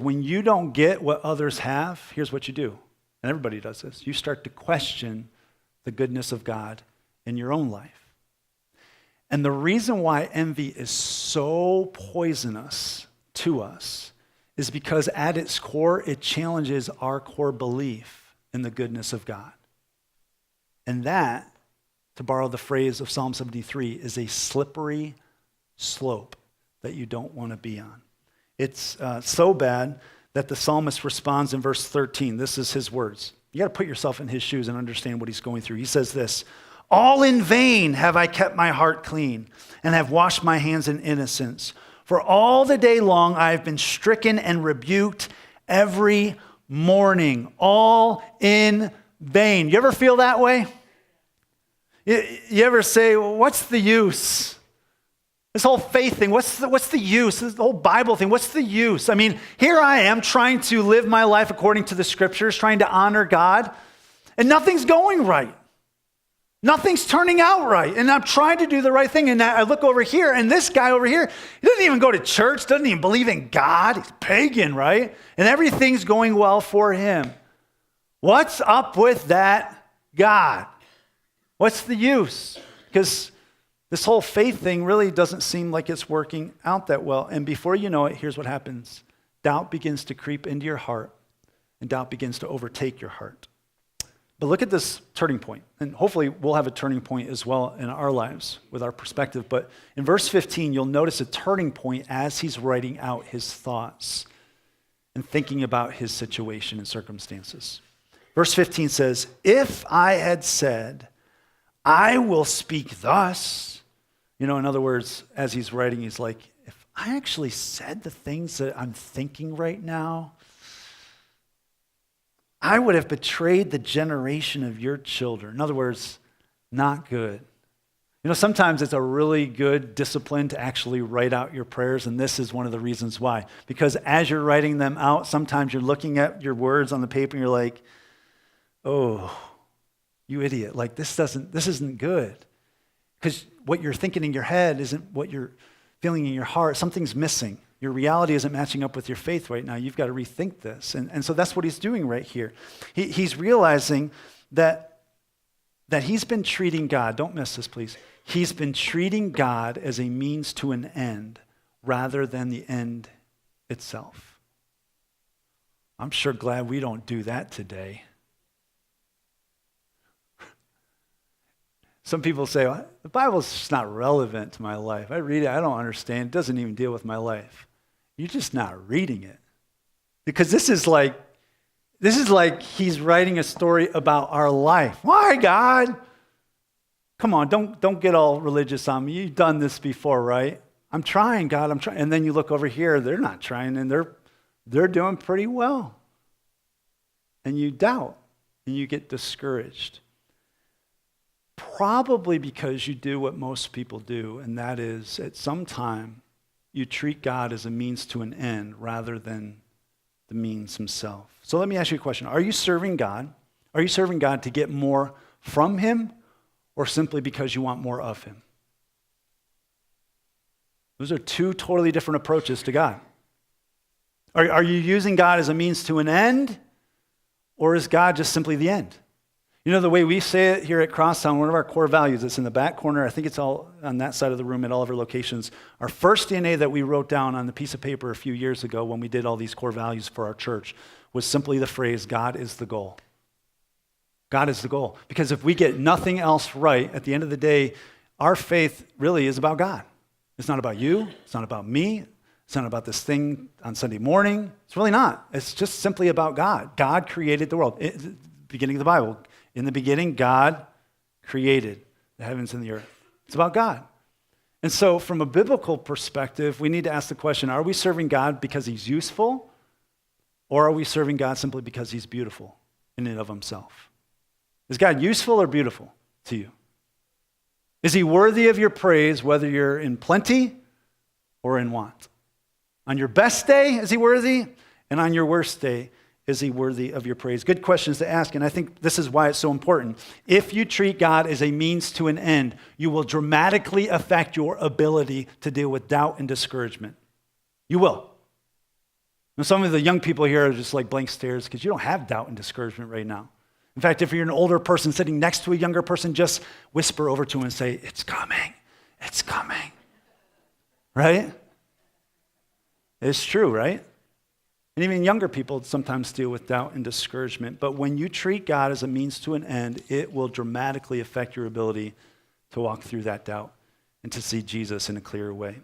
When you don't get what others have, here's what you do. And everybody does this. You start to question the goodness of God in your own life. And the reason why envy is so poisonous to us is because at its core, it challenges our core belief in the goodness of God. And that, to borrow the phrase of Psalm 73, is a slippery slope that you don't want to be on. It's so bad that the psalmist responds in verse 13. This is his words. You got to put yourself in his shoes and understand what he's going through. He says this, "All in vain have I kept my heart clean and have washed my hands in innocence. For all the day long I have been stricken and rebuked every morning." All in vain. You ever feel that way? You ever say, well, what's the use? This whole faith thing, what's the use? This whole Bible thing, what's the use? I mean, here I am trying to live my life according to the scriptures, trying to honor God, and nothing's going right. Nothing's turning out right. And I'm trying to do the right thing. And I look over here, and this guy over here, he doesn't even go to church, doesn't even believe in God. He's pagan, right? And everything's going well for him. What's up with that God? What's the use? Because this whole faith thing really doesn't seem like it's working out that well. And before you know it, here's what happens. Doubt begins to creep into your heart, and doubt begins to overtake your heart. But look at this turning point. And hopefully we'll have a turning point as well in our lives with our perspective. But in verse 15, you'll notice a turning point as he's writing out his thoughts and thinking about his situation and circumstances. Verse 15 says, "If I had said, I will speak thus," in other words, as he's writing, he's like, if I actually said the things that I'm thinking right now, I would have betrayed the generation of your children. In other words, not good. Sometimes it's a really good discipline to actually write out your prayers, and this is one of the reasons why. Because as you're writing them out, sometimes you're looking at your words on the paper and you're like, oh, you idiot, like this isn't good. Because what you're thinking in your head isn't what you're feeling in your heart. Something's missing. Your reality isn't matching up with your faith right now. You've got to rethink this. And so that's what he's doing right here. He's realizing that he's been treating God, don't miss this please, he's been treating God as a means to an end rather than the end itself. I'm sure glad we don't do that today. Some people say, well, the Bible's just not relevant to my life. I read it, I don't understand. It doesn't even deal with my life. You're just not reading it. Because this is like he's writing a story about our life. Why, God? Come on, don't get all religious on me. You've done this before, right? I'm trying, God, I'm trying. And then you look over here, they're not trying, and they're doing pretty well. And you doubt, and you get discouraged. Probably because you do what most people do, and that is at some time you treat God as a means to an end rather than the means himself. So let me ask you a question. Are you serving God? Are you serving God to get more from him or simply because you want more of him? Those are two totally different approaches to God. Are you using God as a means to an end, or is God just simply the end? The way we say it here at Crosstown, one of our core values, it's in the back corner, I think it's all on that side of the room at all of our locations. Our first c&ma that we wrote down on the piece of paper a few years ago when we did all these core values for our church was simply the phrase, God is the goal. God is the goal. Because if we get nothing else right, at the end of the day, our faith really is about God. It's not about you. It's not about me. It's not about this thing on Sunday morning. It's really not. It's just simply about God. God created the world. Beginning of the Bible. In the beginning, God created the heavens and the earth. It's about God. And so from a biblical perspective, we need to ask the question, are we serving God because he's useful, or are we serving God simply because he's beautiful in and of himself? Is God useful or beautiful to you? Is he worthy of your praise, whether you're in plenty or in want? On your best day, is he worthy? And on your worst day, is he worthy of your praise? Good questions to ask, and I think this is why it's so important. If you treat God as a means to an end, you will dramatically affect your ability to deal with doubt and discouragement. You will. And some of the young people here are just like blank stares because you don't have doubt and discouragement right now. In fact, if you're an older person sitting next to a younger person, just whisper over to him and say, it's coming, it's coming. Right? It's true, right? And even younger people sometimes deal with doubt and discouragement. But when you treat God as a means to an end, it will dramatically affect your ability to walk through that doubt and to see Jesus in a clearer way.